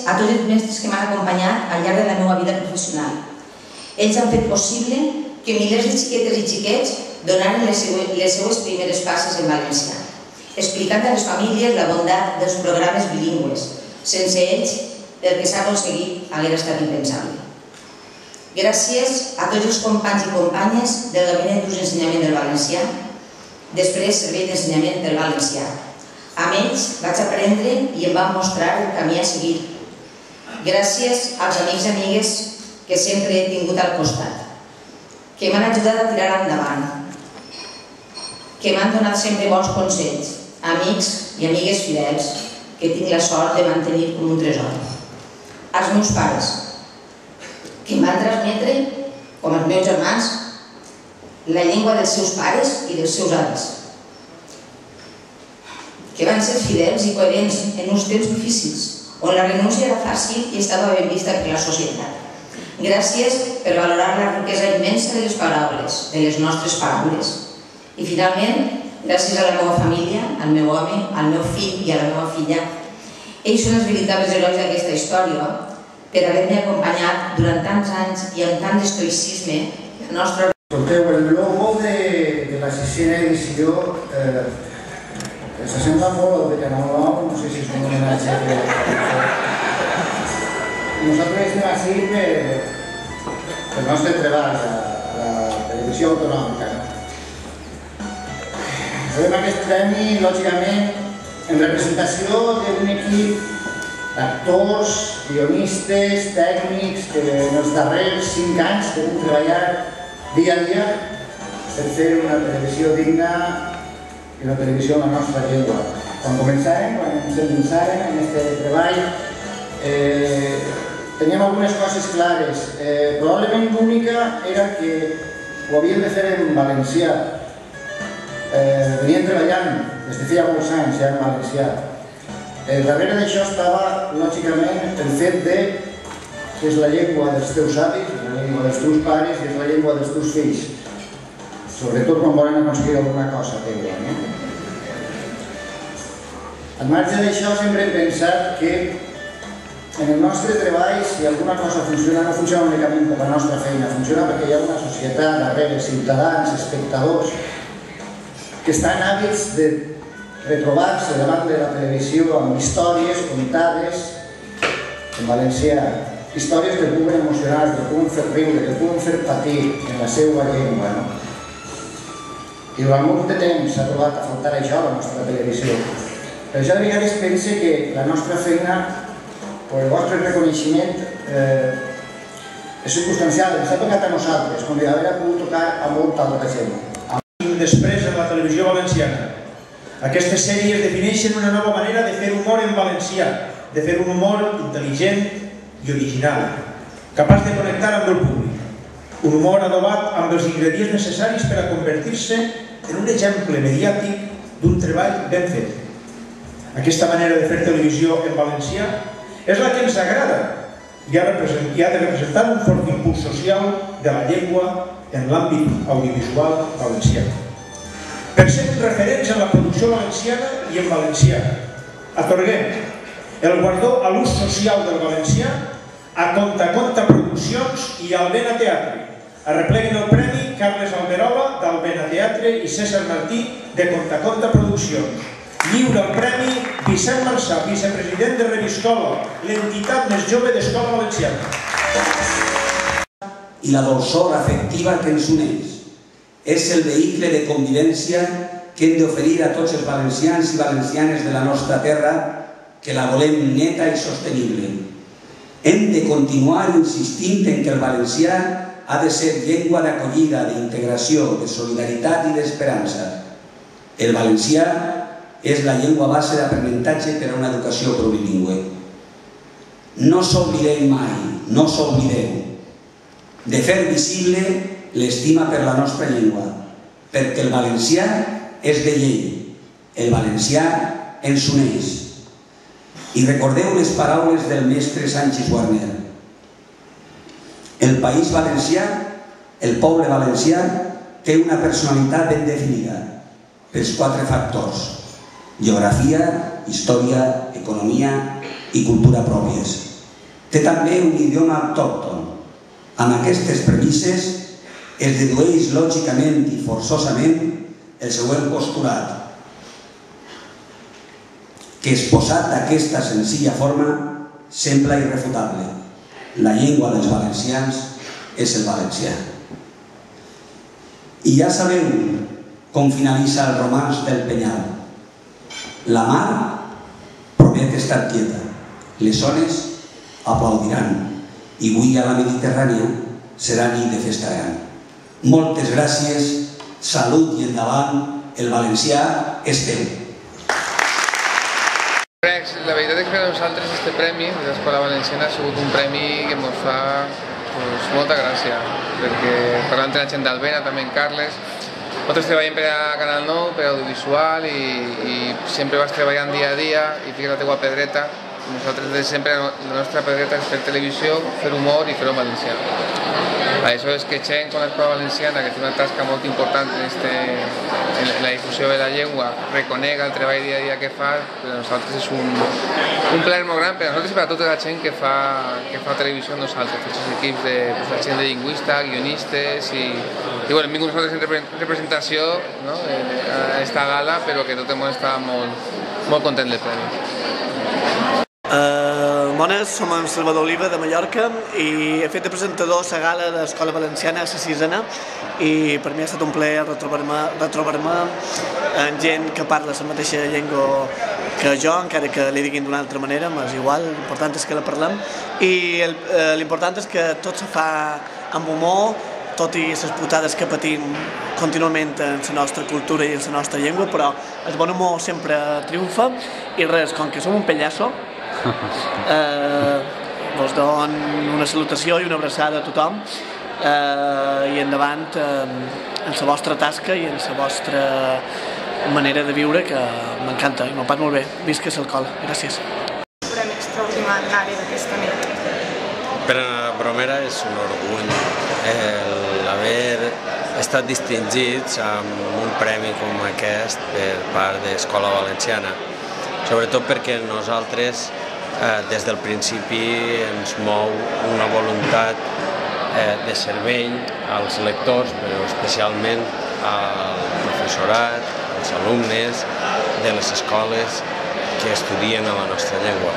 a tots els mestres que m'han acompanyat al llarg de la meva vida professional. Ells han fet possible que milers de xiquetes i xiquets donaren les seues primeres passes en valencià, explicant a les famílies la bondat dels programes bilingües. Sense ells, el que s'ha aconseguit hauria estat impensable. Gràcies a tots els companys i companyes del Gabinet d'Ús i Ensenyament del Valencià, després Servei d'Ensenyament del Valencià. Amb ells vaig aprendre i em van mostrar el camí a seguir. Gràcies als amics i amigues que sempre he tingut al costat, que m'han ajudat a tirar endavant, que m'han donat sempre bons consells, amics i amigues fidels que tinc la sort de mantenir com un tresor. Als meus pares, que em van transmetre, com els meus germans, la llengua dels seus pares i dels seus avis, que van ser fidels i coherents en uns temps difícils, on la renúncia era fàcil i estava ben vista per la societat. Gràcies per valorar la riquesa immensa de les paraules, de les nostres paraules. I finalment, gràcies a la meva família, al meu home, al meu fill i a la meva filla. Ells són els veritables herois d'aquesta història per haver-me acompanyat durant tants anys i amb tant d'estoïcisme la nostra... Escolteu, el logo de la sisena edició s'assembla molt al de Canal 9, no sé si és un homenatge que... Nosaltres estem així pel nostre treball a la televisió autonòmica. Rebem aquest premi, lògicament, en representació d'un equip d'actors, guionistes, tècnics que en els darrers 5 anys hem treballat dia a dia per fer una televisió digna i una televisió en la nostra llengua. Quan començàrem, quan ens endinsàrem en aquest treball, teníem algunes coses clares. Probablement l'única era que ho havíem de fer en valencià. Veníem treballant des de feia molts anys ja en valencià. Darrere d'això estava, lògicament, el fet que és la llengua dels teus avis, la llengua dels teus pares i és la llengua dels teus fills. Sobretot quan volen aconseguir alguna cosa teva. Al marge d'això, sempre hem pensat que en el nostre treball, si alguna cosa funciona, no funciona únicament per la nostra feina, funciona perquè hi ha una societat darrere, ciutadans, espectadors, que estan hàbits de retrobar-se davant de la televisió amb històries contades en valencià, històries que puguen emocionar, que puguen fer riure, que puguen fer patir en la seva llengua. I durant molt de temps s'ha trobat a faltar això a la nostra televisió. Per això de vegades pense que la nostra feina, o el vostre reconeixement, és circumstancial, ens ha tocat a nosaltres, com de haver pogut tocar a molta altra gent. Després en la televisió valenciana. Aquestes sèries defineixen una nova manera de fer humor en valencià, de fer un humor intel·ligent i original, capaç de connectar amb el públic. Un humor adobat amb els ingredients necessaris per a convertir-se en un exemple mediàtic d'un treball ben fet. Aquesta manera de fer televisió en valencià és la que ens agrada i ha de representar un fort impuls social de la llengua en l'àmbit audiovisual valencià. Pensem referents en la producció valenciana i en valencià. Atorguem el guardó a l'ús social del valencià a Conta Produccions i Albena Teatre. Arrepleguin el premi Carles Alberola d'Albena Teatre i César Martí de Conta Produccions. Lliura el premi Vicent Marçà, vicepresident de Reviscola, l'entitat més jove d'Escola Valenciana. I la dolçor afectiva que ens uneix. És el vehicle de convivència que hem d'oferir a tots els valencians i valencianes de la nostra terra, que la volem neta i sostenible. Hem de continuar insistint en que el valencià ha de ser llengua d'acollida, d'integració, de solidaritat i d'esperança. El valencià és la llengua base d'aprenentatge per a una educació plurilingüe. No s'oblideu mai, no s'oblideu de fer visible l'estima per la nostra llengua, perquè el valencià és de llei, el valencià ens uneix. I recordeu les paraules del mestre Sánchez Warner. El país valencià, el poble valencià, té una personalitat ben definida pels 4 factors: geografia, història, economia i cultura pròpies. té també un idioma autòcton. Amb aquestes premisses es dedueix lògicament i forçosament el següent postulat, que exposat d'aquesta senzilla forma sembla irrefutable. La llengua dels valencians és el valencià. I ja sabeu com finalitza el romanç del Penyal. La mar promet estar quieta, les ones aplaudiran i avui a la Mediterrània serà nit de festa gran. Moltes gràcies, salut i endavant, el valencià és teu. La veritat és que per nosaltres este premi de l'Escola Valenciana ha sigut un premi que ens fa molta gràcia, perquè parlant de la gent d'Albena, també en Carles, nosaltres treballem per a Canal 9, per audiovisual i sempre vas treballant dia a dia i fiques la teua pedreta. Nosaltres des de sempre la nostra pedreta és fer televisió, fer humor i fer-ho en valencià. Això és que gent com l'Escola Valenciana, que té una tasca molt important en la difusió de la llengua, reconega el treball dia a dia que fa, per a nosaltres és un plaer molt gran, per a nosaltres i per a tota la gent que fa televisió amb nosaltres, tots els equips de la gent de lingüista, guionistes i bueno, hem vingut nosaltres en representació a esta gala, però que tot el món està molt content del premi. Bones, som en Salvador Oliva de Mallorca i he fet de presentador a la gala de l'Escola Valenciana a la sisena i per mi ha estat un plaer retrobar-me amb gent que parla la mateixa llengua que jo, encara que li diguin d'una altra manera, m'és igual, l'important és que la parlem i l'important és que tot se fa amb humor, tot i les putades que patim contínuament en la nostra cultura i en la nostra llengua, però el bon humor sempre triomfa i res, com que som un pellasso, us dono una salutació i una abraçada a tothom i endavant en la vostra tasca i en la vostra manera de viure que m'encanta i m'ho pas molt bé. Visca l'alcohol. Gràcies. Un premi extraordinari d'aquesta nit. Per a Bromera és un orgull l'haver estat distingits amb un premi com aquest per part de l'Escola Valenciana, sobretot perquè nosaltres des del principi ens mou una voluntat de servei als lectors, però especialment al professorat, als alumnes de les escoles que estudien a la nostra llengua.